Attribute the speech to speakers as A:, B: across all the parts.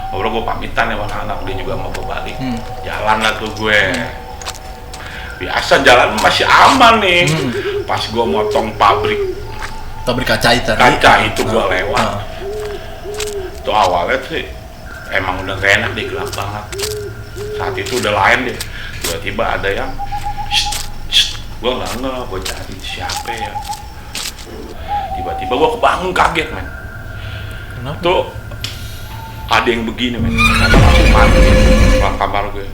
A: Ngobrol gue pamitan ya sama anak, dia juga mau gue balik. Jalan lah tuh gue. Biasa jalan masih aman nih. Pas gue motong pabrik
B: kaca itu
A: gue lewat. Itu awalnya sih emang udah gak enak deh, gelap banget. Saat itu udah lain deh. Tiba-tiba ada yang gue nggak ngeh, gue cari siapa ya. Tiba-tiba gue kebangun kaget, men.
B: Kenapa?
A: Tuh ada yang begini, men. Ada langsung mati dalam kamar gue.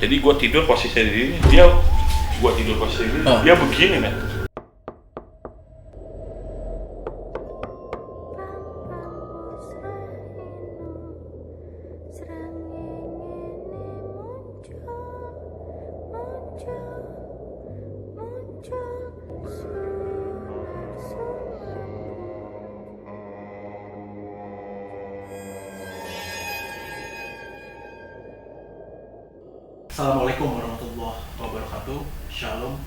A: Jadi gue tidur posisi ini, gue tidur posisi ini, dia begini, men.
B: Assalamualaikum warahmatullahi wabarakatuh. Shalom,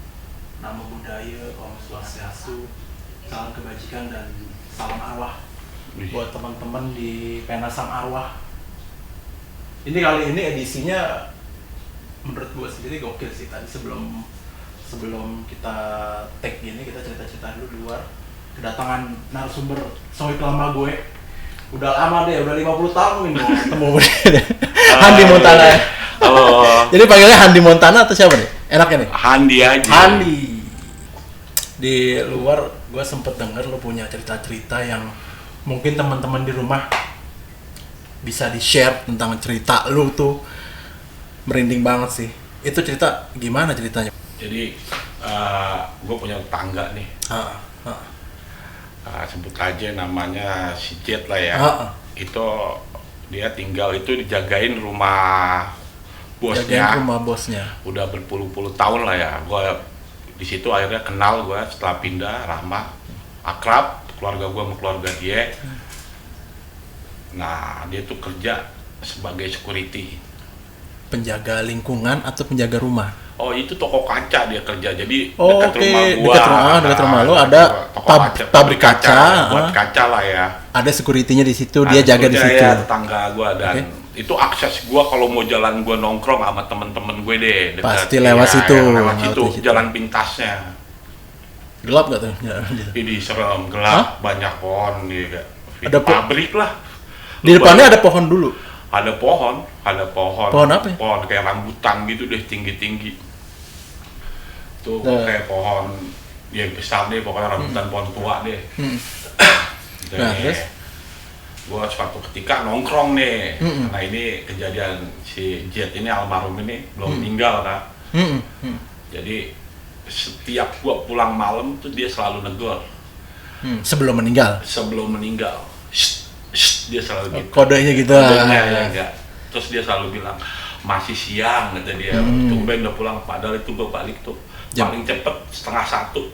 B: namo buddhaya, om swastiastu, salam kebajikan dan salam arwah buat teman-teman di Pena Sang Arwah. Ini kali ini edisinya menurut gue sendiri gokil sih. Tadi sebelum kita tag gini, kita cerita-cerita dulu di luar. Kedatangan narasumber sohib lama gue. Udah lama deh, udah 50 tahun ini ketemu Handi Montana.
A: Halo.
B: Jadi panggilnya Handi Montana atau siapa nih? Enaknya nih?
A: Handi aja.
B: Handi. Di luar gue sempet denger lo punya cerita-cerita yang mungkin teman-teman di rumah bisa di-share tentang cerita lo tuh. Merinding banget sih. Itu cerita gimana ceritanya?
A: Jadi gue punya tetangga nih. Sebut aja namanya si Jet lah ya. Itu dia tinggal itu dijagain rumah bosnya. Udah berpuluh-puluh tahun lah ya. Gue di situ akhirnya kenal, gue setelah pindah ramah, akrab, keluarga gue sama keluarga dia. Nah, dia tuh kerja sebagai security.
B: Penjaga lingkungan atau penjaga rumah?
A: Oh, itu toko kaca dia kerja. Jadi
B: dekat rumah gua. Dekat rumah lo ada pabrik kaca.
A: Buat kaca lah ya.
B: Ada security-nya di situ, dia jaga di situ.
A: Ya, tetangga gua dan itu akses gua kalau mau jalan gua nongkrong sama temen-temen gue deh.
B: Pasti lewat situ.
A: Lewat situ, jalan pintasnya.
B: Gelap gak tuh?
A: Ini serem, gelap, banyak pohon gitu.
B: Ada
A: pabrik lah.
B: Di depannya ada pohon dulu.
A: Ada pohon.
B: Pohon apa ya?
A: Pohon kayak rambutan gitu deh, tinggi-tinggi. Tuh kayak pohon yang besar deh, pokoknya rambutan pohon tua deh.
B: Nah, terus?
A: Gua suatu ketika nongkrong nih. Nah, ini kejadian si Jet ini almarhum ini belum meninggal kan. Jadi setiap gua pulang malam tuh dia selalu negor.
B: Sebelum meninggal?
A: Sebelum meninggal. Dia selalu gitu.
B: Kodenya gitu.
A: Kodenya ya enggak. Terus dia selalu bilang masih siang, kata dia. Tumben udah pulang, padahal itu gua balik tuh paling cepet 12:30.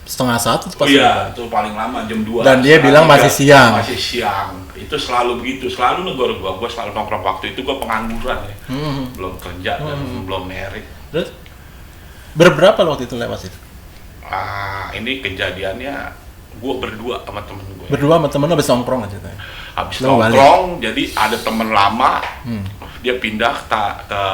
B: 12:30 pas?
A: Iya, itu paling lama jam 2.
B: Dan dia bilang masih siang.
A: Masih siang. Itu selalu begitu, selalu negor gua. Gua selalu nongkrong waktu itu, gua pengangguran ya. Belum kerja dan belum merit.
B: Terus berberapa lo waktu itu lewat situ?
A: Ini kejadiannya gua berdua sama temen gue.
B: Berdua sama temen lo habis nongkrong aja ceritanya?
A: Habis nongkrong, jadi ada temen lama, dia pindah ke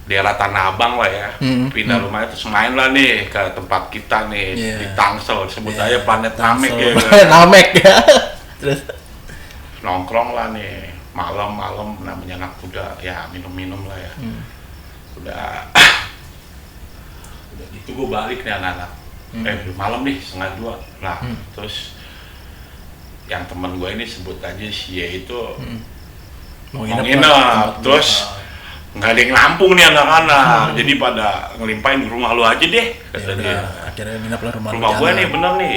A: daerah Tanah Abang lah ya, pindah rumahnya terus main lah nih ke tempat kita nih di Tangsel, sebut aja Planet Namek ya.
B: Namek ya. Terus
A: nongkrong lah nih, malam-malam namanya anak muda ya, minum-minum lah ya. Udah gitu gue balik nih anak-anak. Malam nih 1:30. Nah, terus yang teman gue ini sebut aja si Y itu mau nginep, terus nggak ada yang nampung nih anak-anak, jadi pada ngelimpahin di rumah lu aja deh, kata dia.
B: Akhirnya nginep lah rumah
A: gue nih, bener nih,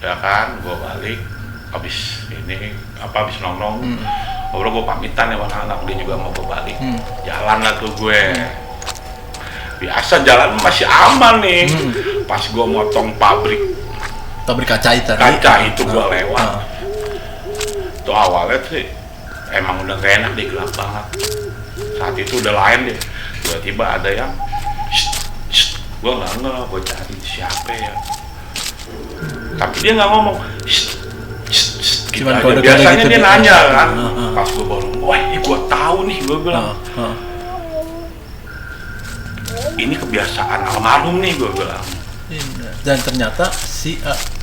A: ya kan, gue balik, habis nongkrong, ngobrol gue pamitan ya sama anak, dia juga mau gue balik, jalan lah tuh gue. Biasa jalan masih aman nih, pas gue motong pabrik
B: kaca itu
A: gue lewat. Itu awalnya sih emang udah gak enak deh, gelap banget. Saat itu udah lain deh, tiba-tiba ada yang gue nggak ngeh, gue cari siapa ya, tapi dia nggak ngomong gitu.
B: Cuman
A: aja. Biasanya
B: gitu
A: dia nanya kan, Pas gue baru, wah ini gue tahu nih, gue bilang. Ini kebiasaan almarhum nih, gue bilang.
B: Dan ternyata si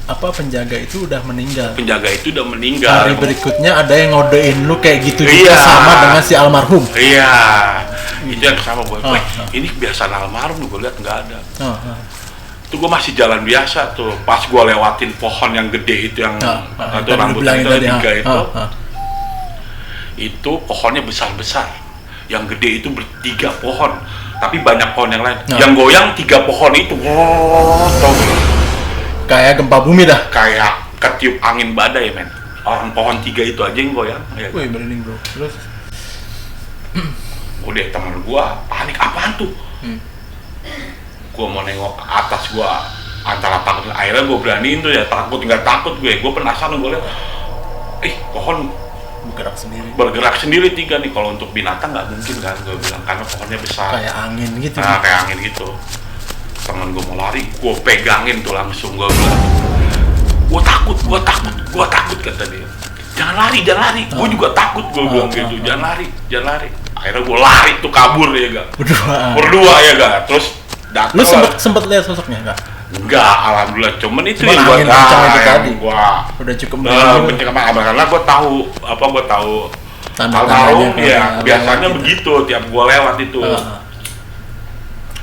B: penjaga itu udah meninggal.
A: Penjaga itu udah meninggal.
B: Hari berikutnya ada yang ngodein lu kayak gitu juga sama dengan si almarhum.
A: Iya. Itu yang sama gue. Ini kebiasaan almarhum, gue lihat nggak ada. Itu gue masih jalan biasa tuh. Pas gue lewatin pohon yang gede itu yang atau rambutnya itu tiga itu. Itu pohonnya besar-besar. Yang gede itu bertiga pohon. Tapi banyak pohon yang lain. Yang goyang 3 pohon itu. Tau gak?
B: Kayak gempa bumi dah.
A: Kayak ketiup angin badai, men. Orang pohon 3 itu aja yang goyang. Ya.
B: Wih, merinding bro. Terus?
A: Udah temen gua panik, apaan tuh? Gua mau nengok ke atas, gua antara takut, akhirnya gua beraniin tuh ya, takut nggak takut gue penasaran, gue lihat, pohon bergerak sendiri 3 nih. Kalau untuk binatang nggak mungkin kan, gue bilang, karena pohonnya besar.
B: Kayak angin gitu.
A: Kayak angin gitu. Temen gue mau lari, gue pegangin tuh langsung, gue bilang, gue takut kata dia. Jangan lari. Gue juga takut, gue bilang gitu. Jangan lari. Akhirnya gue lari tuh kabur ya gak. Berdua ya gak. Terus datang.
B: Lu sempet lihat sosoknya gak?
A: Enggak, alhamdulillah. Cuman itu
B: yang
A: gue
B: tadi.
A: Udah
B: cukup
A: mencengkam karena gue tahu almarhum ya biasanya begitu tiap gue lewat itu.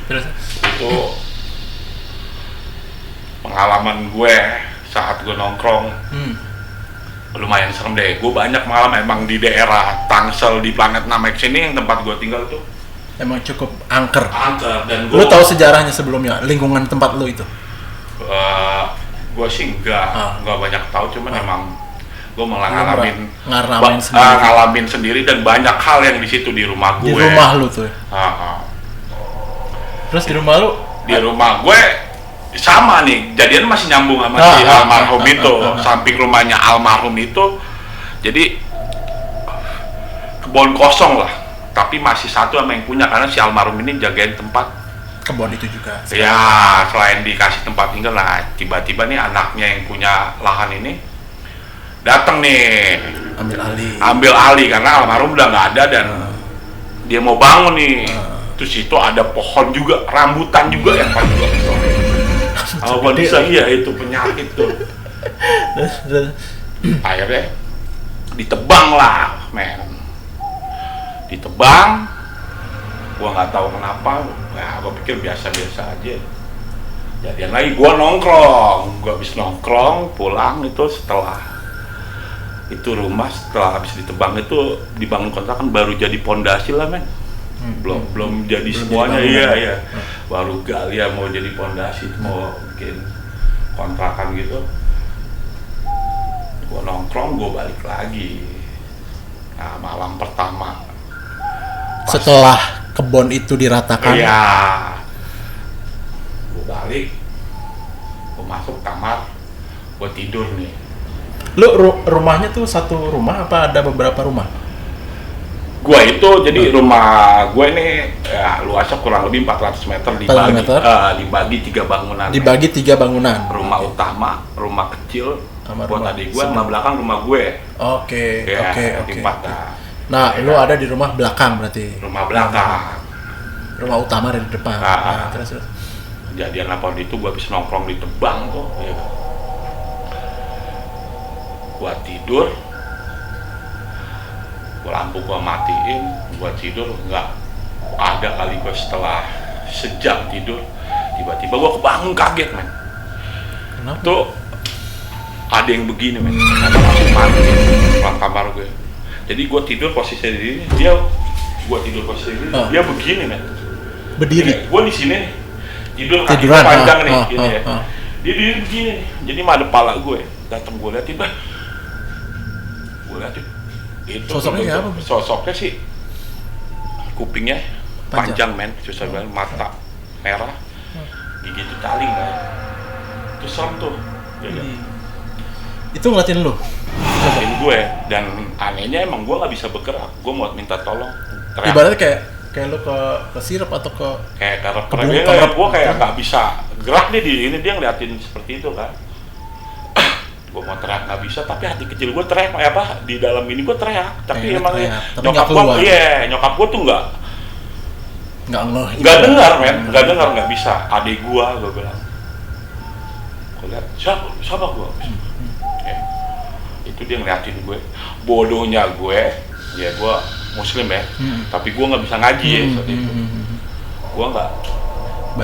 B: Terus
A: itu pengalaman gue saat gue nongkrong. Lumayan serem deh. Gue banyak pengalaman emang di daerah Tangsel di Planet Namek sini yang tempat gue tinggal tuh.
B: Emang cukup angker.
A: Dan
B: lu tahu sejarahnya sebelumnya, lingkungan tempat lu itu?
A: Gue sih nggak banyak tahu, cuman emang gue malah ngalamin sendiri dan banyak hal yang di situ di rumah gue.
B: Di rumah lu tuh. Terus di rumah lu?
A: Di rumah gue sama nih, jadian masih nyambung sama si almarhum itu. Samping rumahnya almarhum itu, jadi kebun kosong lah. Tapi masih satu sama yang punya, karena si almarhum ini jagain tempat
B: kebun itu juga.
A: Ya, selain dikasih tempat tinggal, nah tiba-tiba nih anaknya yang punya lahan ini datang nih ambil alih karena almarhum udah nggak ada dan dia mau bangun nih. Terus itu ada pohon juga, rambutan juga yang paling bisa itu penyakit tuh. Akhirnya ditebang lah, men. Ditebang, gua nggak tahu kenapa, ya gua pikir biasa-biasa aja. Jadian lagi gua habis nongkrong pulang itu setelah itu rumah setelah habis ditebang itu dibangun kontrakan baru jadi pondasi lah, men. Belum jadi semuanya, iya. Baru gali ya mau jadi pondasi, mau bikin kontrakan gitu. Gua nongkrong, gua balik lagi. Nah, malam pertama
B: setelah kebun itu diratakan.
A: Iya. Gue balik, gue masuk kamar, gue tidur nih.
B: Lu rumahnya tuh satu rumah apa ada beberapa rumah?
A: Gue itu jadi rumah gue ini ya luasnya kurang lebih 400 meter dibagi 3 bangunan.
B: Dibagi 3 bangunan.
A: Rumah utama, rumah kecil, buat adik gue, rumah belakang rumah gue.
B: Oke.
A: Nah,
B: lu ada di rumah belakang berarti.
A: Rumah belakang.
B: Rumah utama ada di depan. Terus.
A: Kejadian apa itu gua habis nongkrong di Tebang kok. Ya. Gua tidur. Lampu gua matiin, gua tidur nggak ada kali gua setelah sejam tidur tiba-tiba gua kebangun kaget, men.
B: Kenapa?
A: Tuh ada yang begini, men. Ada masuk mati dalam kamar gue. Jadi gue tidur posisi ini, dia begini, men.
B: Berdiri.
A: Gue di sini nih, kaki panjang nih, gini ya. Dia begini nih, jadi ada pala gue. Datang gue liatin, itu
B: sosoknya apa?
A: Sosoknya sih kupingnya panjang, men, susah banget, mata merah, gigi itu taring kan. Itu serem tuh.
B: Itu ngeliatin lu?
A: Ngeliatin gue, dan anehnya emang gue nggak bisa bergerak. Gue mau minta tolong.
B: Ibaratnya kayak lu ke sirep atau ke
A: kerep gue kayak nggak bisa gerak dia di ini, dia ngeliatin seperti itu kan. Gue mau teriak nggak bisa, tapi hati kecil gue teriak di dalam ini gue teriak, tapi emang
B: nyokap
A: gue tuh nggak dengar nggak bisa. Adik gue bilang, gue lihat siapa gue, itu dia ngeliatin gue, bodohnya gue, ya gue muslim ya, tapi gue nggak bisa ngaji ya saat itu, gue nggak.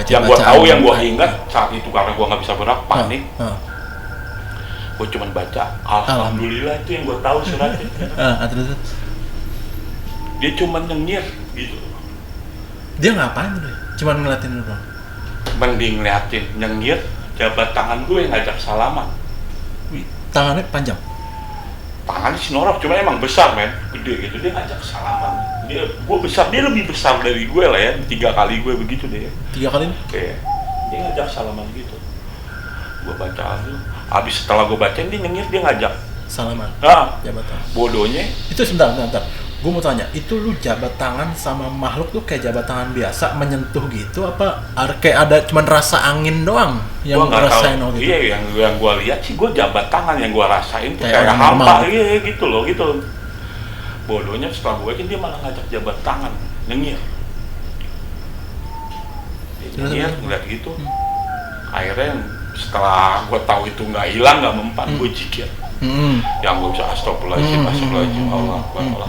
A: Yang gue tahu, yang gue ingat saat itu karena gue nggak bisa gerak, panik. Gue cuma baca alhamdulillah, itu yang gue tahu suratnya.
B: Terus
A: dia cuma nyengir gitu.
B: Dia ngapain tuh? Cuma ngeliatin lu doang.
A: Mending ngeliatin, nyengir, jabat tangan gue ngajak salaman.
B: Wih, tangannya panjang.
A: Tangannya si norok, cuma emang besar men, gede gitu. Dia ngajak salaman. Gue besar, dia lebih besar dari gue lah ya. 3 kali gue begitu deh.
B: 3 kali?
A: Iya. Dia ngajak salaman gitu. Gue baca dulu. Habis setelah gue bacain, dia nyengir, dia ngajak
B: salaman. Jabatan.
A: Bodohnya.
B: Itu sebentar. Gue mau tanya, itu lu jabat tangan sama makhluk tuh kayak jabat tangan biasa menyentuh gitu apa kayak ada cuman rasa angin doang yang
A: gua
B: rasain gitu?
A: Iya, yang gue lihat sih gue jabat tangan, yang gue rasain tuh kayak hampa, iya gitu loh. Bodohnya setelah gue dia malah ngajak jabat tangan, nyengir. Ngeliat gitu. Akhirnya setelah gue tahu itu nggak hilang, nggak mempan, gue jikir. Yang gue bisa astagfirullahaladzim, Allah Akbar.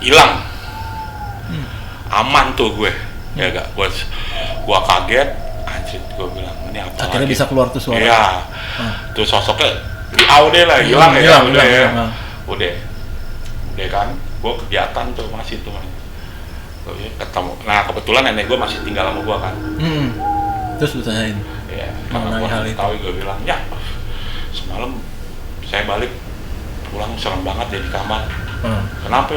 A: Hilang. Aman tuh gue. Ya gak, gue kaget, anjir, gue bilang ini apa
B: akhirnya
A: lagi?
B: Bisa keluar tuh suara.
A: Iya. Tuh sosoknya deh lah, hilang. Udah kan, gue kegiatan tuh masih tuh. Ketemu. Nah kebetulan nenek gue masih tinggal sama gue kan.
B: Terus lu tanyain?
A: Iya. Karena gue tahu, gue bilang ya. Semalam saya balik pulang serem banget di kamar. Kenapa?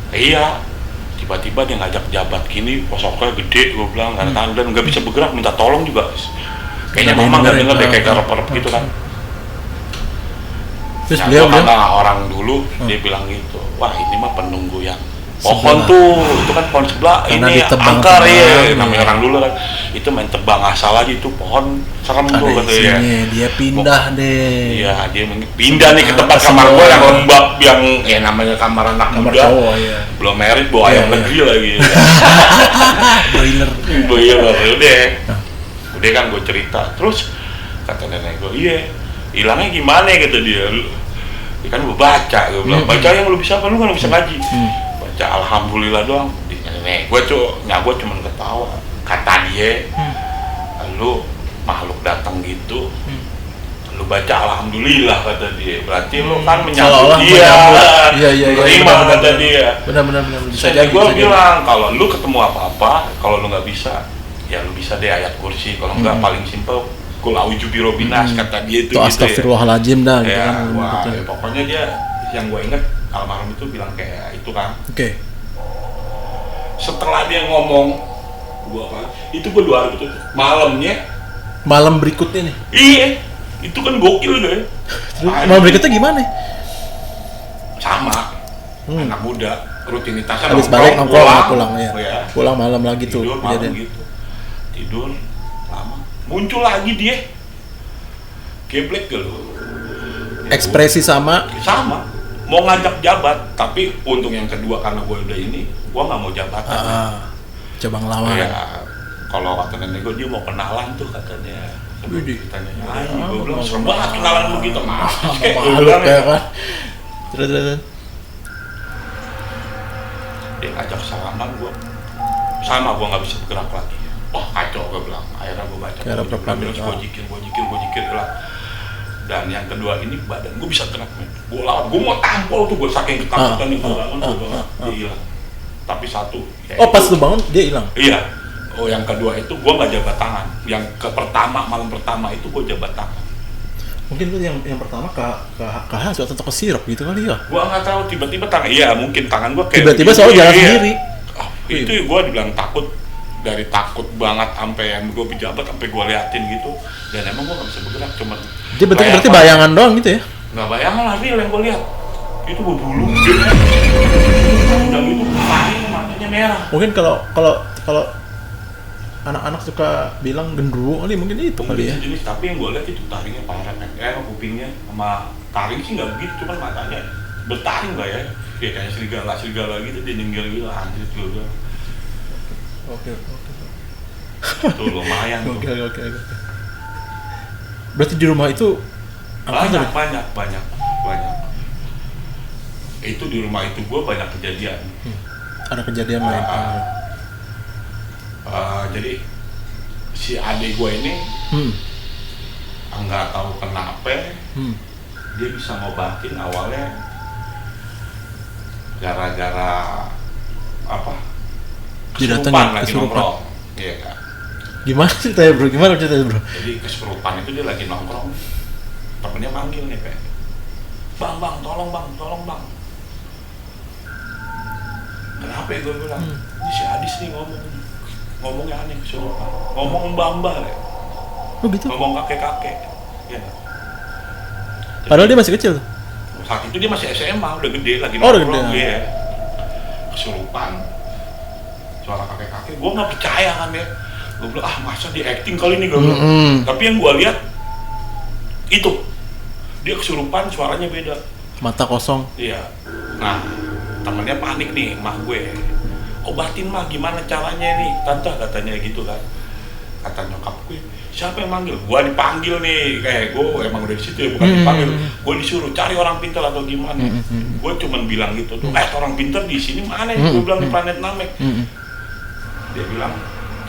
A: Iya, tiba-tiba dia ngajak jabat gini, sosoknya gede, gue bilang karena tangan dan nggak bisa bergerak, minta tolong juga. Kayaknya mama nggak dengar deh, kayak garap-garap gitu kan.
B: Terus
A: dia orang dulu dia bilang gitu, wah ini mah penunggu yang pohon tuh, itu kan pohon sebelah, ini angker ya, namanya orang dulu kan, itu main tebang asal aja itu pohon serem tuh katanya.
B: Dia pindah deh.
A: Iya, dia pindah nih ke tempat kamar gua yang lembab, yang namanya kamar anak muda, belum merit, bawa ayam negeri lagi. Boiler, udah kan gue cerita, terus kata nenek gue, hilangnya gimana kata dia, kan gue baca, gue bilang baca yang lu bisa apa, lu kan bisa ngaji. Alhamdulillah doang. Gue cuma ketawa. Kata dia, lu makhluk datang gitu, lu baca alhamdulillah kata dia. Berarti lu kan menyambut dia.
B: Iya.
A: Terima kata dia.
B: Benar.
A: Jadi gue bilang kalau lu ketemu apa-apa, kalau lu nggak bisa, ya lu bisa deh ayat kursi. Kalau nggak paling simpel, kul a'udzu birabbinas kata dia itu.
B: Astagfirullahaladzim dah. Gitu
A: kan. Wah, pokoknya dia yang gue inget almarhum itu bilang kayak itu kan.
B: Oke.
A: Setelah dia ngomong, itu gue 2 hari itu malam
B: berikutnya nih.
A: Iya, itu kan gokil deh.
B: Malam berikutnya gimana?
A: Sama, anak muda, rutinitasnya
B: habis balik pulang ya. Pulang malam lagi tuh.
A: Tidur malam gitu. Tidur lama, muncul lagi dia. Geblek gak lu?
B: Ekspresi sama.
A: Mau ngajak jabat, tapi untung yang kedua karena gue udah ini, gue nggak mau jabatan.
B: Coba ngelawan.
A: Ya, kalau kata nenek gue dia mau kenalan tuh katanya. Ditanya, gue bilang serem banget kenalan begitu,
B: makhluk ya kan. Terus.
A: Dia ngajak salaman gue nggak bisa bergerak lagi. Wah kacau gue bilang. Akhirnya gue baca. Gue jikir lah. Dan yang kedua ini badan gue bisa gerak, gue lawan, gue mau tampol tuh, gue saking ketakutan nih, gue bangun, dia hilang. Tapi satu.
B: Pas lu bangun dia hilang.
A: Iya. Yang kedua itu gue nggak jabat tangan. Yang malam pertama itu gue jabat tangan.
B: Mungkin lu yang pertama ke hasil atau ke sirup gitu kali ya?
A: Gue nggak tahu, tiba-tiba tangan. Iya mungkin tangan gue kayak.
B: Tiba-tiba soalnya jalan sendiri.
A: Itu gue dibilang takut. Dari takut banget sampai yang gue pejabat sampai gue liatin gitu, dan emang gue nggak bisa bergerak, cuma
B: dia berarti bayangan doang gitu ya?
A: Nggak bayangan lah, real yang gue lihat itu berbulu dan itu matanya merah.
B: Mungkin kalau anak-anak suka bilang gendruwo kali, mungkin itu kali ya.
A: Jenis, tapi yang gue lihat itu taringnya parah kan. Kupingnya sama taring sih nggak begitu, cuman matanya bertaring lah ya. Kayak serigala gitu, dia nyengir gitu, anjir juga.
B: Oke.
A: Tuh lumayan tuh.
B: Oke. Berarti di rumah itu
A: banyak. Itu di rumah itu gue banyak kejadian.
B: Ada kejadian lain.
A: Jadi si adik gue ini nggak tahu kenapa dia bisa ngobatin awalnya gara-gara apa? Kesurupan lagi nongkrong. Iya kan?
B: Gimana ceritanya bro?
A: Jadi kesurupan itu dia lagi nongkrong, temennya manggil nih Pak. Bang, tolong bang. Kenapa ya gue bilang? Si Adis nih ngomongnya aneh, kesurupan. Ngomong mbak ya.
B: Oh gitu?
A: Ngomong kakek. Ya.
B: Padahal dia masih kecil.
A: Saat itu dia masih SMA, udah gede lagi
B: nongkrong.
A: Ya. Kesurupan. Suara kakek. Gue nggak percaya kan ya. Gue bilang masa dia acting kali ini gue bilang. Tapi yang gue lihat itu dia kesurupan, suaranya beda.
B: Mata kosong.
A: Iya. Nah, temennya panik nih, mah gue. Obatin mah gimana caranya nih, tante katanya gitu kan. Kata nyokap gue, siapa yang manggil? Gue dipanggil nih, gue emang udah di situ ya, bukan dipanggil. Gue disuruh cari orang pintar atau gimana. Gue cuman bilang gitu tuh, orang pintar di sini mana? Gue bilang di planet Namek. Dia bilang,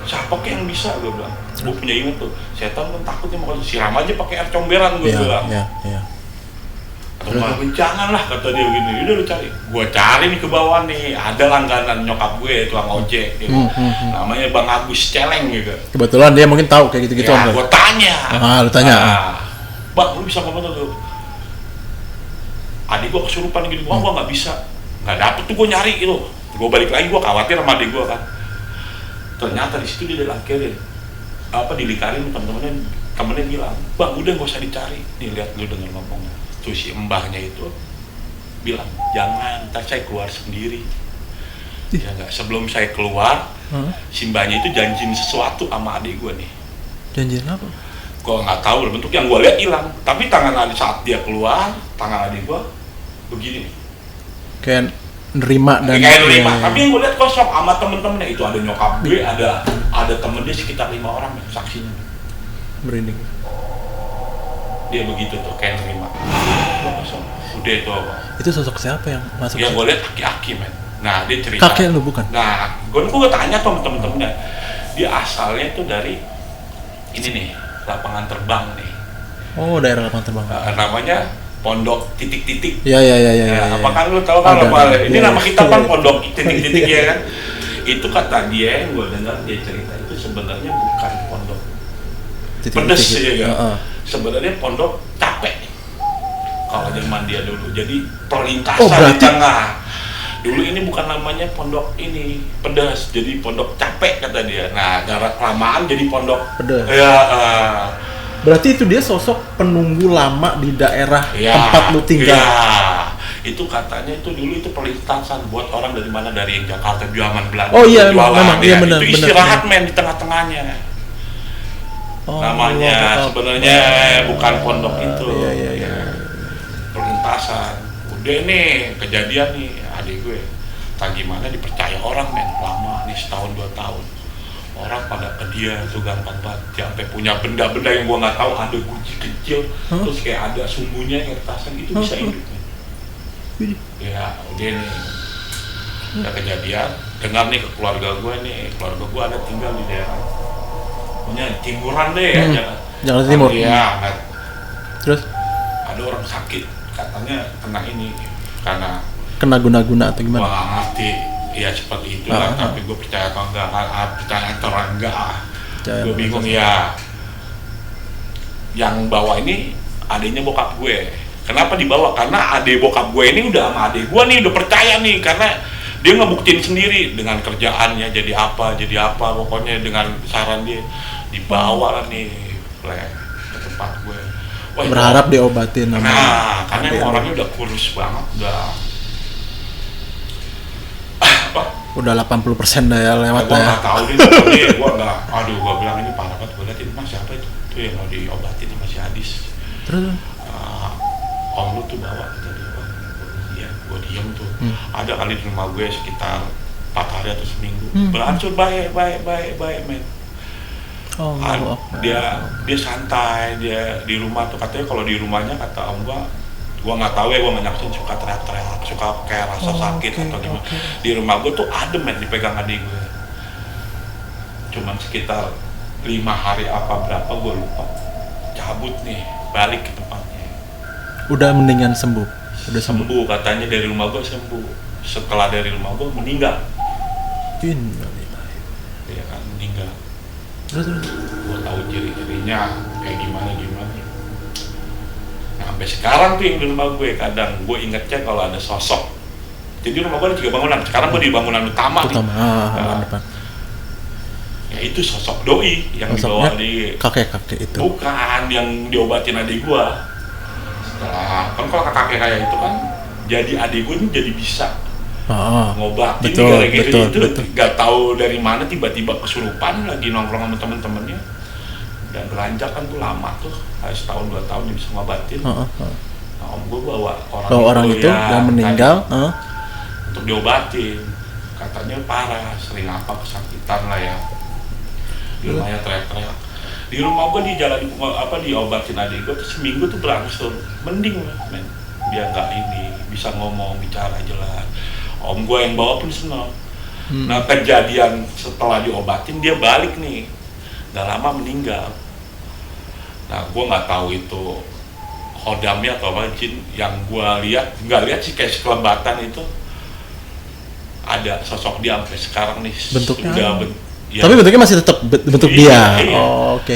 A: siapa yang bisa? Gue bilang, gue punya inget tuh, setan kan takutnya mau siram aja pakai air comberan, gue bilang. Iya. Atau jangan lah, kata dia begini. Udah lu cari. Gue cari nih ke bawah nih, ada langganan nyokap gue, tukang ojek gitu. Namanya Bang Agus Celeng gitu.
B: Kebetulan dia mungkin tahu kayak gitu-gitu.
A: Ya, gue tanya.
B: Lu tanya.
A: Bang, lu bisa ngomong tuh? Adik gue kesurupan gitu. Gue nggak bisa. Nggak dapet tuh gue nyari gitu. Gue balik lagi, gue khawatir sama adik gue kan. Ternyata di situ dia dilangkirin. Dilikarin temennya bilang, Bang udah gak usah dicari. Nih lihat lu denger ngomongnya. Tuh si mbahnya itu bilang, jangan, ntar saya keluar sendiri. Ya enggak, sebelum saya keluar, si mbahnya itu janjiin sesuatu sama adik gue nih.
B: Janjiin apa?
A: Gue nggak tahu, bentuk yang gue lihat hilang. Tapi tangan adik saat dia keluar, tangan adik gue begini nih.
B: Kayak nerima dan
A: tapi yang gue lihat kosong sama temen-temennya. Itu ada nyokap gue, ada temen dia sekitar 5 orang yang saksinya.
B: Merinding.
A: Dia begitu tuh, kayak nerima. Kosong. Udah itu apa?
B: Itu sosok siapa yang masuk?
A: Yang gue lihat aki-aki men. Nah dia cerita.
B: Kakek lu bukan?
A: Nah gue tanya tuh sama temen-temennya. Dia asalnya itu dari ini nih, lapangan terbang nih.
B: Oh, daerah lapangan terbang.
A: Namanya Pondok Titik-Titik.
B: Iya.
A: Apakah lu tahu kan apa? Ini nama kita kan Pondok Titik-Titik ya kan? Itu kata dia, yang gue dengar dia cerita itu sebenarnya bukan pondok pedes ya kan? Sebenarnya pondok capek. Kalau zaman dia dulu, jadi perlintasan di tengah. Dulu ini bukan namanya pondok ini pedas, jadi pondok capek kata dia. Nah, gara kelamaan jadi pondok
B: pedas.
A: Ya.
B: Berarti itu dia sosok penunggu lama di daerah tempat lu tinggal.
A: Iya. Itu katanya itu dulu itu perlintasan buat orang dari mana, dari yang Jakarta zaman Belanda.
B: Oh iya,
A: jualan,
B: memang iya benar.
A: Itu istirahat men di tengah-tengahnya. Namanya sebenarnya bukan pondok itu.
B: Iya.
A: Perlintasan. Udah nih kejadian nih adik gue. Tak gimana dipercaya orang men, lama nih setahun 2 tahun. Orang pada ke dia tuh gampang banget, sampai punya benda-benda yang gua nggak tahu, ada guci kecil, terus kayak ada sumbunya yang kertasan gitu bisa hidup. Ya udah nih, udah kejadian. Dengar nih ke keluarga gua ada tinggal di daerah punya timuran deh ya,
B: Jakarta Timur.
A: Iya.
B: Terus
A: ada orang sakit, katanya kena ini karena
B: kena guna-guna atau gimana?
A: Gua nggak ngerti. Ya seperti itu lah, tapi gue percaya atau enggak, gue bingung ya. Yang bawa ini adiknya bokap gue. Kenapa dibawa? Karena adik bokap gue ini udah sama adik gue nih, udah percaya nih, karena dia ngebuktiin sendiri dengan kerjaannya jadi apa, pokoknya dengan saran dia dibawa lah nih ke tempat gue. Wah,
B: berharap diobatin.
A: Karena orangnya udah kurus banget, udah
B: Udah 80% dah ya lewat
A: gua
B: ya.
A: Nggak tahu dia, gua nggak. Aduh, gua bilang ini parah banget. Gua liatin Mas siapa itu? Itu yang mau diobatin sama si Adis.
B: Terus?
A: Om lu tuh bawa tadi. Iya, gua diem tuh. Ada kali di rumah gue sekitar 4 hari atau seminggu. Berangsur baik men. Dia santai, dia di rumah tuh katanya kalau di rumahnya kata om gua nggak tahu ya, gua nggak nyaksin suka teriak-teriak, suka kayak rasa sakit atau gimana. Di rumah gua tuh adem men, dipegang adik gue. Cuman sekitar 5 hari apa berapa gua lupa, cabut nih, balik ke tempatnya.
B: Udah mendingan sembuh. Udah
A: sembuh katanya, dari rumah gua sembuh. Setelah dari rumah gua meninggal. Iya kan, meninggal.
B: Terus
A: gua tahu ciri-cirinya kayak gimana. Nah, sampai sekarang tuh yang di rumah gue kadang gue ingetnya kalau ada sosok. Jadi rumah gue ada 3 bangunan. Sekarang gue di bangunan utama nih.
B: Depan.
A: Ya itu sosok doi yang dibawa di
B: kakek itu.
A: Bukan yang diobatin adik gue. Setelah kan kalau kakek kayak itu kan, jadi adik gue ini jadi bisa ngobatin gara-gara itu. Gak tahu dari mana tiba-tiba kesurupan lagi nongkrong sama temen-temennya. Dan beranjak kan tuh lama tuh, kayak setahun 2 tahun dia bisa ngobatin. Nah, om gue bawa
B: orang itu yang meninggal
A: untuk diobatin. Katanya parah, sering kesakitan lah ya. Di rumahnya teriak-teriak. Di rumah gue diobatin adik gue tuh seminggu tuh berangsur mending men. Dia nggak bisa ngomong, bicara jelas. Om gue yang bawa pun senang. Nah, kejadian setelah diobatin dia balik nih. Gak lama meninggal. Nah, gue nggak tahu itu hodamnya atau apa, jin. Yang gue nggak lihat sih kayak sekelebatan itu. Ada sosok dia sampai sekarang nih.
B: Bentuknya.
A: Ya.
B: Tapi bentuknya masih tetap bentuk dia.
A: Iya.
B: Oh, oke.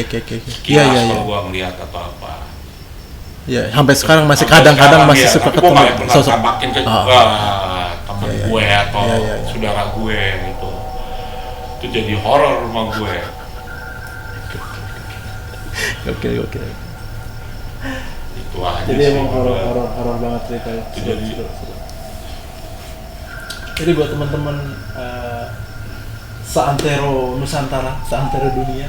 A: Iya. Kalau gue ngeliat atau apa.
B: Ya, sampai sekarang masih kadang-kadang masih suka ketemu
A: sosok. Makin ke teman gue atau saudara gue itu. Itu jadi horor rumah gue.
B: Oke.
A: Itu aja.
B: Jadi emang horor banget ceritanya. Jadi buat teman-teman seantero Nusantara, seantero dunia,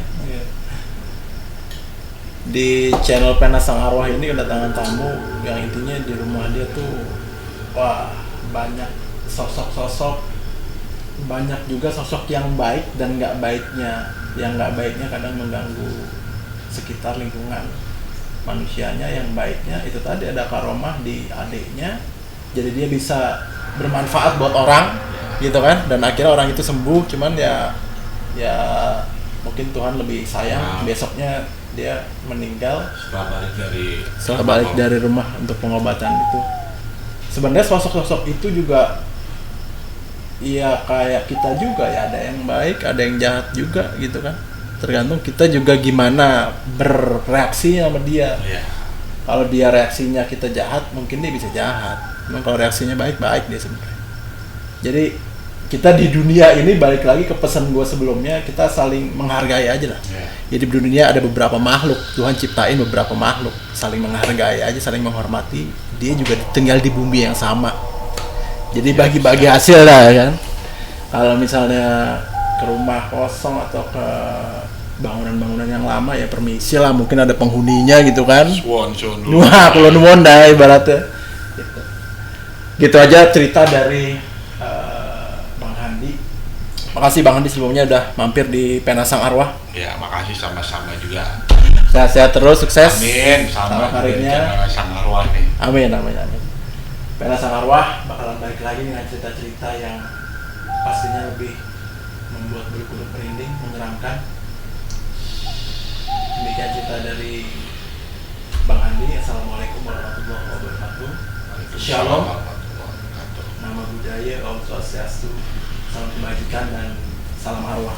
B: di channel Pena Sang Arwah ini kedatangan tamu yang intinya di rumah dia tuh banyak sosok-sosok, banyak juga sosok yang baik dan nggak baiknya. Yang nggak baiknya kadang mengganggu sekitar lingkungan manusianya. Yang baiknya itu tadi ada karomah di adiknya, jadi dia bisa bermanfaat buat orang gitu kan, dan akhirnya orang itu sembuh. Cuman ya mungkin Tuhan lebih sayang, besoknya dia meninggal setelah balik dari rumah untuk pengobatan itu. Sebenarnya sosok-sosok itu juga ya kayak kita juga ya, ada yang baik, ada yang jahat juga gitu kan. Tergantung kita juga gimana bereaksi sama dia. Kalau dia reaksinya kita jahat, mungkin dia bisa jahat. Kalau reaksinya baik dia sebenarnya. Jadi kita di dunia ini, balik lagi ke pesan gue sebelumnya, kita saling menghargai aja lah. Jadi di dunia ada beberapa makhluk, Tuhan ciptain beberapa makhluk, saling menghargai aja, saling menghormati. Dia juga tinggal di bumi yang sama. Jadi bagi-bagi hasil lah kan. Kalau misalnya ke rumah kosong atau ke bangunan-bangunan yang lama ya permisi lah, mungkin ada penghuninya gitu kan. Wah, kulon won dah ibaratnya. Gitu aja cerita dari makasih Bang Andi sebelumnya udah mampir di Pena Sang Arwah.
A: Ya, makasih sama-sama juga.
B: Sehat-sehat terus, sukses.
A: Amin. Sama karirnya. Sang Arwah nih.
B: Amin. Pena Sang Arwah bakalan balik lagi dengan cerita-cerita yang pastinya lebih membuat bulu kuduk merinding, menyeramkan. Demikian cerita dari Bang Andi. Assalamualaikum warahmatullahi wabarakatuh. Shalom. Nama budaya, Om Swastiastu. Salam kebajikan dan salam arwah.